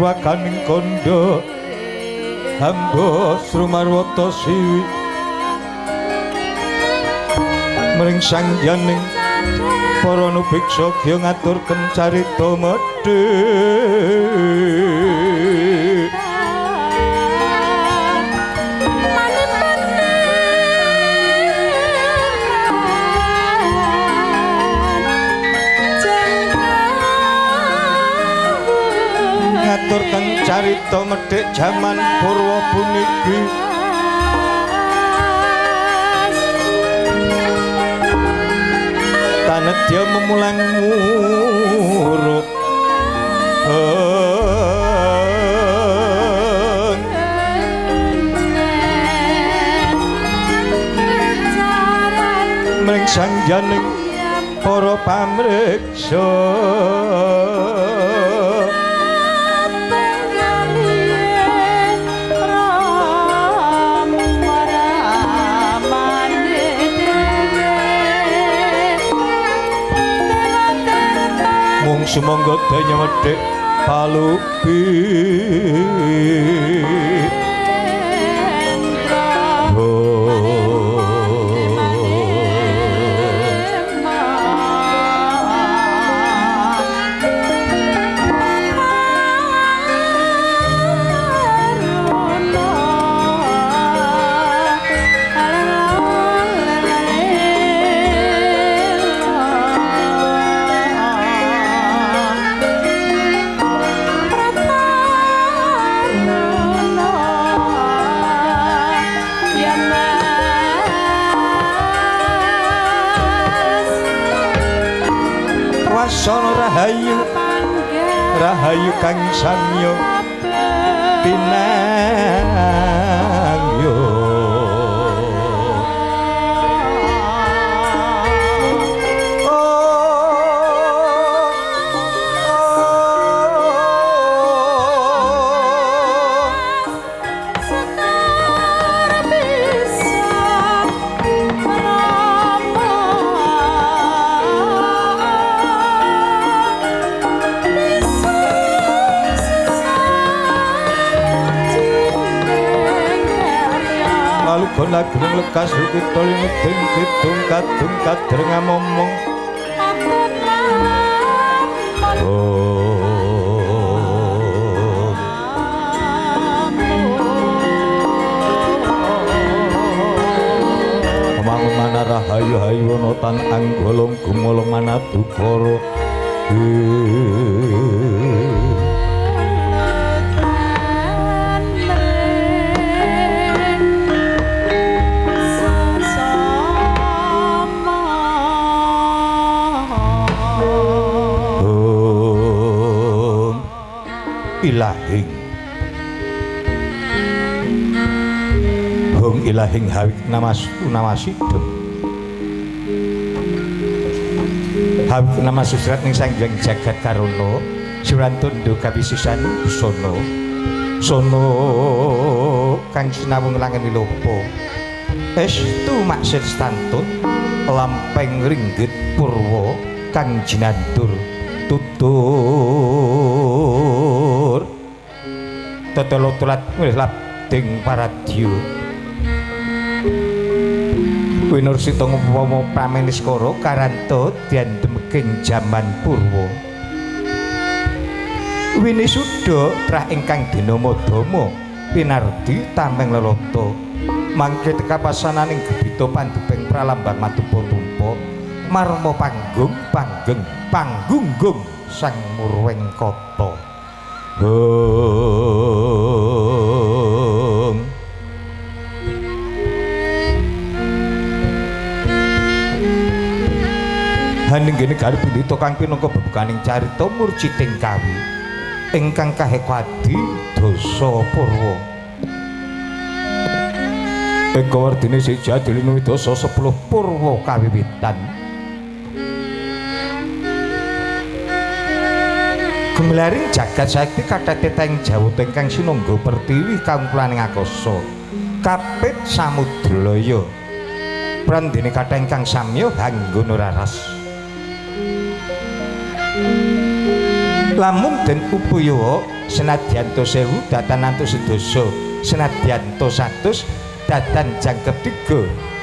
purwakaning kandha hamba Srumarwata Siwi mring sangyaning para nubiksa kya ngaturken carita medhit ngaturken carita medhit jaman purwa puniki tanedya memulang muruk mring sangyaning para pamriksa sumangga daya medhik palupi Wasana rahayu rahayu kang samya pinangyo gunung lekas kita lingeting kitung kadung kadreng ngomong Mangun mana rahayu haywana tan anggolong gumolong mana dukara ilahing hong ilahing hawik namasida hawik namasisrat ning sangjang jagat karuna surantundha kabisisan busana sono kang sinawung langen wilopo estu maksud stantun lampeng ringgit purwa kang jinandur tutur tetolotulat labding paradya winursita ngupama prameniskara karanta diandhemking jaman purwa winisuda trah ingkang dinamadama pinardi tameng lelata mangke tekapasananing gebita pandheping pralambang matupa-tumpa marma panggung panggunggung sang murweng kata haninggene garip pendhita kang pinangka bebukaning carita murciting kawi ingkang kahekadi dosa purwa eka werdine sejatiling dosa 10 purwa kawiwitan Gemelaring jagat saiki katheteng jawuta ingkang sinungga pertiwi kangkulaning akasa kapit samudralaya prandene kathah ingkang samya hanggon raras Lamun den upaya senadyan to 1000 datan antus sedasa senadyan to 100 datan jangkep 3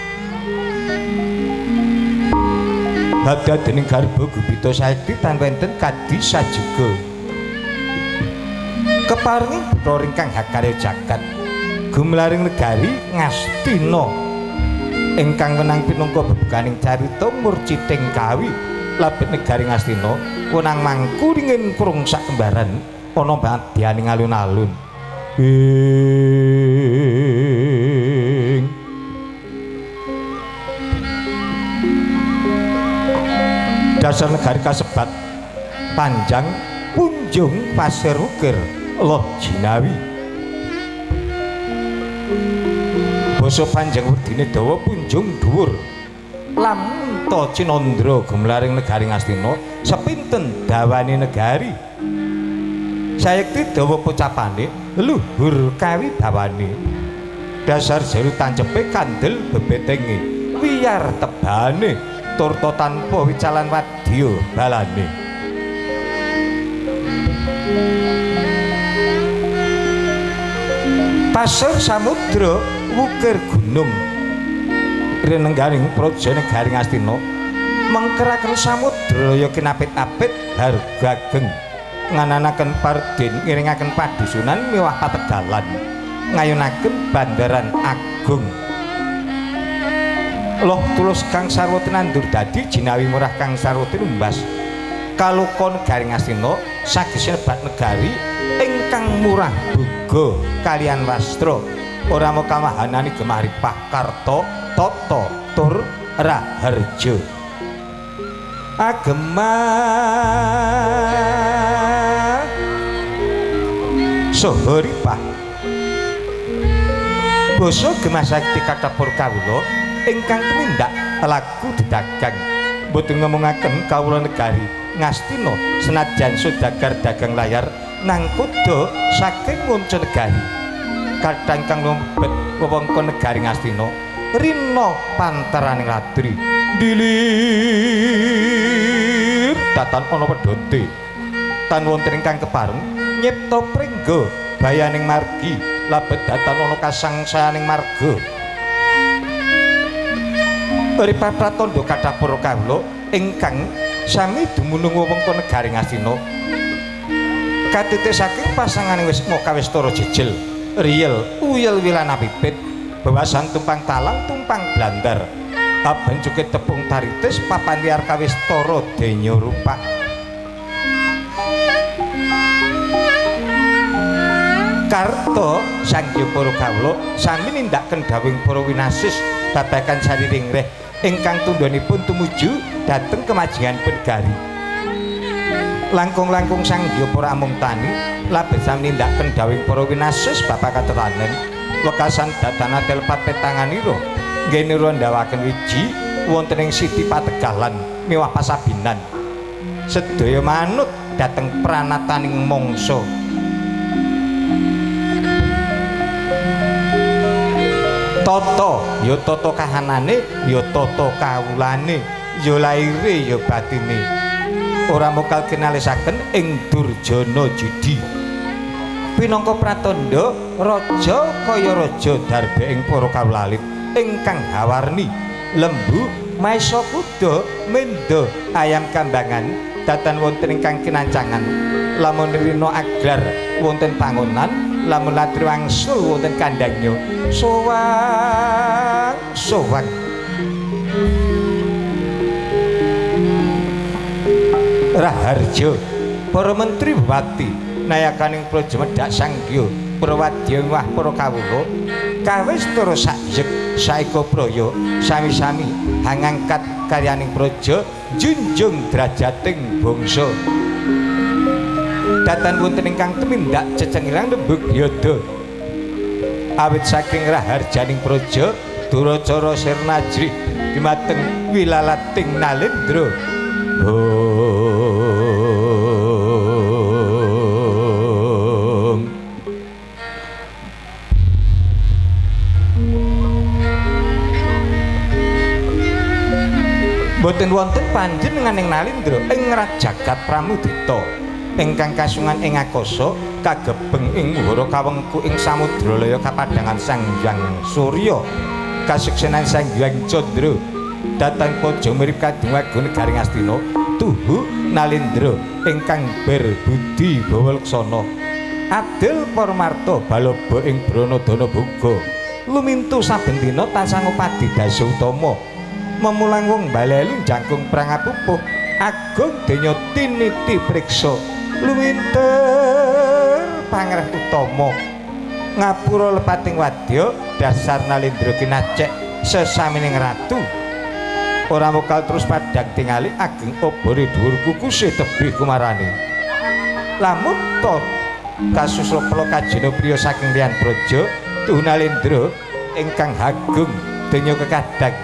Hadha dening garba Gubita Saekti tan wenten kadi sajuga keparingi putra ingkang hakarya jagat gumlaring negari Ngastina ingkang wenang pinungka bebukaning carita murciting kawi labet negari Ngastina wenang mangku ringin kurung sak kembaran ana badyaning alun-alun dasar negari kasebat panjang punjung pasir ukir loh jinawi basa panjang werdine dawa punjung dhuwur lamun ta Cinandra gumlaring negari Ngastina sepinten dawane negari Saekti dawa pocapane luhur kawi bawane dasar jaru tancepe kandel bebetenge wiyar tebane turta tanpa wicalan wadya balane pasir samudra wukir gunung rinenggaring praja negari Ngastina mengkeraken samudra ya kinapit-apit hargageng ngananaken pardin ngiringaken padusunan miwah pategalan ngayunaken bandaran agung loh tulus kang sarwa tinandur dadi jinawi murah kang sarwa tinumbas kaluka negari Ngastina saged sebat negari ingkang murah buga kalian wastra ora mau kamahanani gemaripah karta tata tur raharja agema saha ripah basa Gemah Sakti Katapur kawula ingkang tumindak laku didagang boten ngomongaken kawula negari Ngastina senajan saudagar dagang layar nang kuda saking ngunca negari kadang kang lombet wewengkon negari Ngastina rina pantaraning ladri dilir datan ana pedhote tan wonten ingkang kepareng nyipta pringga bayaning margi labet datan ana kasangsayaning marga Ripah pratandha Katapura kawula ingkang sami dumunung wewengkon negari Ngastina katete saking pasanganing Wisma Kawistara jejel riyel uyel wilana pipit bawasan tumpang talang tumpang blandar aben cuket tepung taritis papan liar Kawistara denya rupak karta Sangya Para kawula sami nindakaken dawuhing para winasis babagan sariring reh ingkang tundhonipun tumuju dhateng kemajuan negari langkung-langkung Sangya Para amung tani labet sami nindakaken dawuhing para winasis babagan tetanen wekasan dadana telpat petanganira nggih nira ndawaken wiji wonten ing Siti Pategalan miwah pasabinan sedaya manut dhateng pranataning mangsa tata ya tata kahanane ya tata kawulane ya laire ya batine ora mokal kinalisaken ing Durjana Judi pinangka pratandha raja kaya raja darbe ing para kawulalit ingkang hawarni lembu maesa kuda menda ayam kambangan datan wonten ingkang kinancangan lamun rina aglar wonten pangonan lamun latri wangsul wonten kandhangnya sowang sowang raharja para menteri bupati nayakaning praja medhak Sangya Prawadya wah para kawula Kawistara sayek saeka praya sami-sami hangangkat karyaning praja junjung drajating bangsa datan wonten ingkang tumindak cecengirang lembug yada awit saking raharjaning praja Duracara Sirnajri dumateng wilalating Nalendra boten wonten panjenenganing Nalendra ing Rajagat Pramudita ingkang kasungan ing akasa kagebeng ing muhara kawengku ing samudra laya kapadangan Sang Hyang Surya kaseksenan Sang Hyang Candra datang pojo mirip kadungagung negari Ngastina tuhu Nalendra ingkang berbudi bawalaksana adil paramarta baloba ing Branadana boga lumintu saben dina tansah ngupadi dasa utama memulang wong balelu jangkung perang apupuh agung denya tiniti priksa luwinter pangreh utama ngapura lepating wadya dasar Nalendra kinacek sesamining ratu ora mokal terus padhang tingali ageng obore dhuwur kukuse tebih kumarane lamun to kasusra pela kajena priya saking liyan praja tuh Nalendra ingkang agung denya kekadang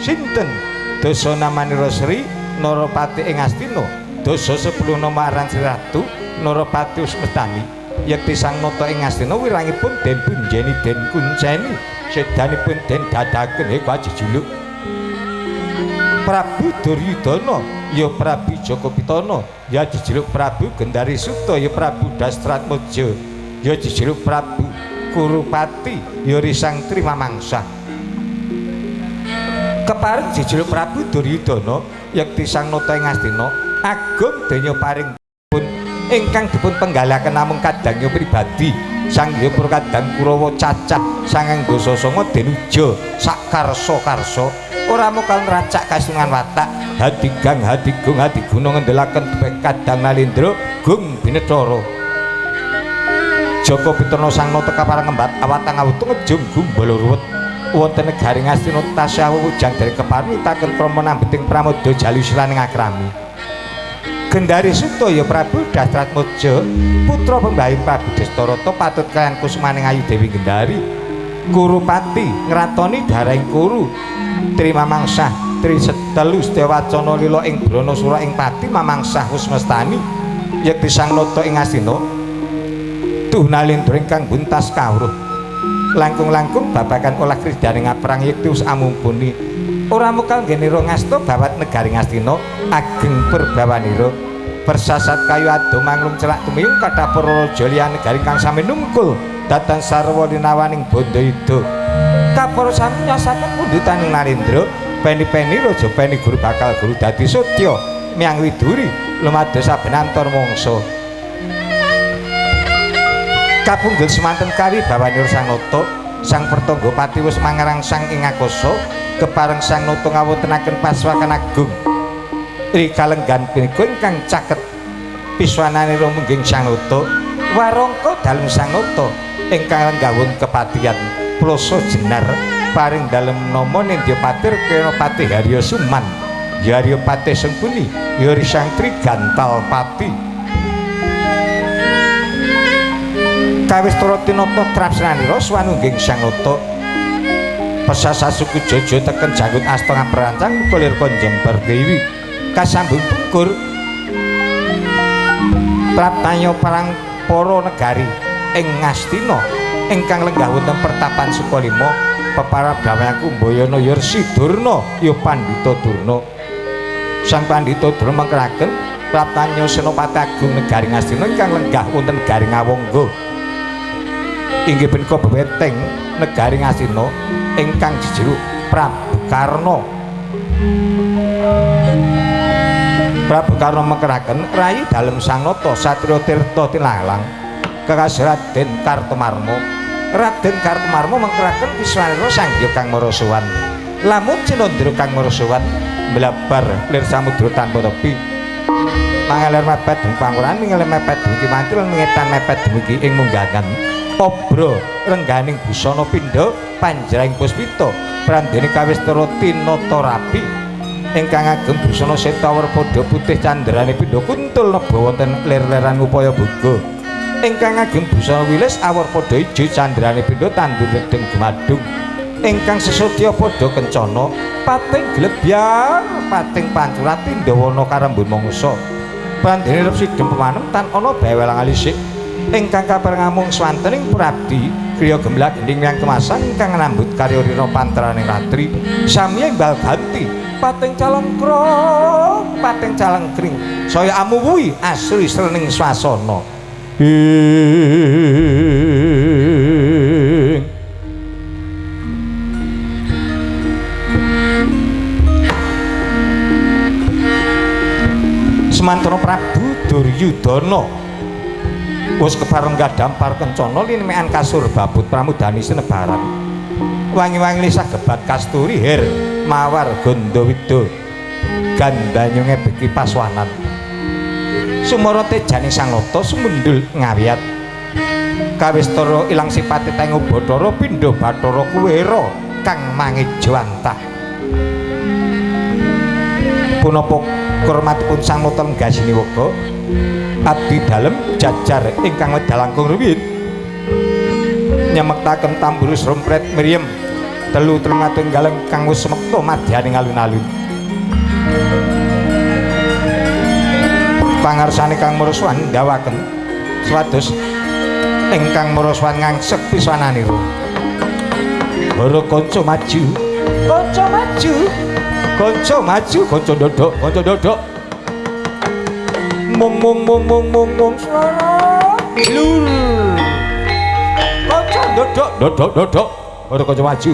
sinten dasa namanira Sri Narapati ing Astina dasa 10 nama aran Sri Ratu Narapati Usmestani yekti sang nata ing Astina wirangipun den punjeni den kunceni sedanipun den dadaken kajejuluk Prabu Duryudana ya Prabu Jakapitana ya dijuluk Prabu Gendari Suta ya Prabu Dastratmaja ya dijuluk Prabu Kurupati ya Risang Trimamangsa kepareng dijuluk Prabu Duryudana yekti sang nata ing Astina agung denya paring pun ingkang dipun penggalaken namung kadangnya pribadi Sang Hyang Kadang Kurawa cacah 909 denuja sakarsa-karsa ora mokal nracak kasungan watak hadigang hadigung hadiguna ngendhelaken bek Kadang Nalendra gung binethara Jaka Pitana sang nata kaparang ngembat awatang awutung ngejung gumbala ruwet wonten negari Ngastina tasyah wujang dereng keparmitaken krama nambeting pramodya jalusilaning akrami Gendari Suta ya Prabu Dastratmaja putra pembahing Prabu Dastarata patut kaliyan kusumaning ayu Dewi Gendari Kurupati ngratoni darahing Kuru Trimamangsah Trisetelu Setewacana lila ing Branasura ing Pati Mamangsah Usmestani yekti sang nata ing Astina tuh Nalendra ingkang buntas kawruh langkung-langkung babagan olah kridaning aprang yekti us amumpuni ora mokal ngenira ngasta bawat negari Ngastina ageng perbawanira persasat kayu ado manglung celak tumiyung kathah para raja liyan negari kang sami nungkul dhateng sarwa linawaning Bandayuda kapara sami nyasaken pundhutaning Nalendra peni-peni raja peni guru bakal guru dadi Sutya miang widuri lumados saben antar mangsa kapunggul semanten kawi bawanira sang nata sang Pertangga Pati wis mangerangsang ing akasa kepareng sang nata ngawontenaken paswakan agung rikalenggan punika ingkang caket piswananira mungging sang nata warangka dalem sang nata ingkang nggawon kepatihan plasa jenar paring dalem nama Nindyapatir Kenapati Harya Suman Harya Pati Sengkuni Yori Sang Trigantal Pati kawis Turatinata trapsananira swanungging sang nata pesasa suku Jaja teken janggut asta ngaprancang kulir konjembar dewi kasambung pungkur praptanya parang para negari ing Ngastina ingkang lenggah wonten pertapan Sukalima peparab Dhamma Kumbayana Yersi Durna ya Pandhita Durna sang Pandhita Durna mengkeraken praptanya Senopati Agung negari Ngastina ingkang lenggah wonten negari Ngawangga inggih punika bebeteng negari Ngastina ingkang jejuluk Prabu Karna. Prabu Karna mengkeraken rayi dalem sang nata satriya tirta tilalang kekasih Raden Kartomarma. Raden Kartomarma mengkeraken wiswanira Sang Hyang Kang Marasawan. Lamun Cinandra Kang Marasawan mlabar lir samudra tanpa tepi. Mangaler mepet dumugi Panguran, ningaler mepet dumugi Mantil, ngetan mepet dumugi ing Munggangan. Obro rengganing busana pindha panjraing puspita prandene kawistara tinata rapi ingkang ageng busana setawar padha putih candrane pindha kuntul neba wonten lir-liran upaya boga ingkang ageng busana wilis awar padha ijo candrane pindha tandur redeng gumadung ingkang sesotya padha kencana pating glebyar pating pancurat tindawana karembun mangsa prandene rep sidhem pemanem tan ana bawelang alisik ingkang kaparengamung swantening prabdi kriya gemblak gending yang kemasan ingkang nambut karya rina pantraning ratri sami imbal ganti pating calengkring saya amuwuhi asri srening swasana Semantara Prabu Duryudana wis kepareng gadampar kencana linemekan kasur babut pramudani sinebaran wangi-wangi lisah gebat kasturi her mawar gondowida gandanyunge beki paswanan sumara tejane sang nata sumundul ngawiyat kawistara ilang sipate teng Bathara pindha Bathara kuwera kang mangejo antah punapa kurmatipun sang nata nggasini wega abdi dalem jajar ingkang wedal langkung ruwin nyemektaken tambur srompret mriyem telu tenggaleng kang wis semekta madyaning alun-alun pangarsane kang muruswan ndawaken swados ingkang muruswan ngangsek pisananira para kanca maju kanca ndodok mung swara lur kanca ndodok para kanca maju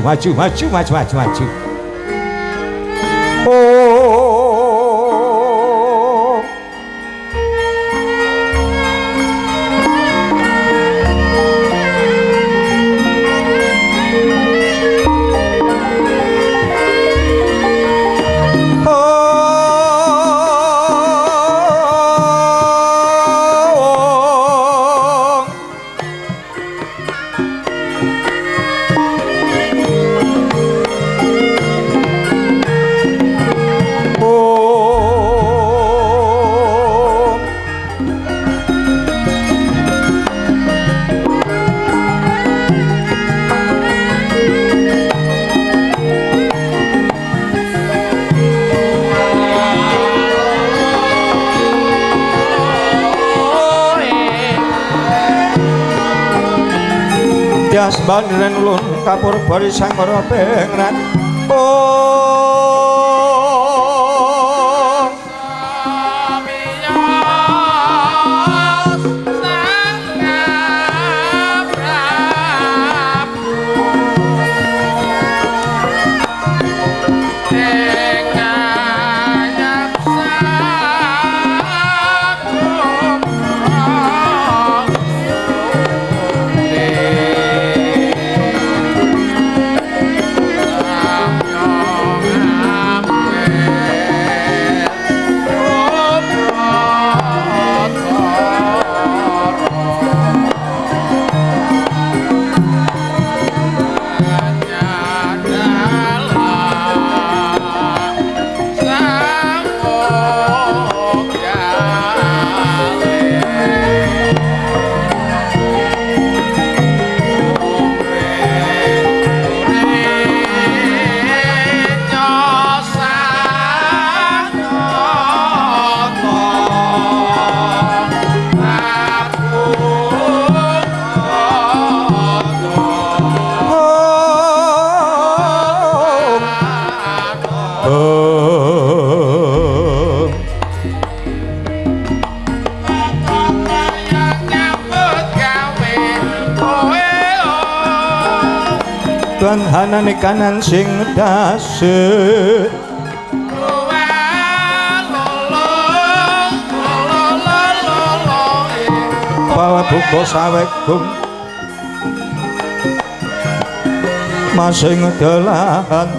Bandiran ulun kapur bari sangkara pengrat Tuan hanane kanan sing dase bawa buka sawegum masing dalahan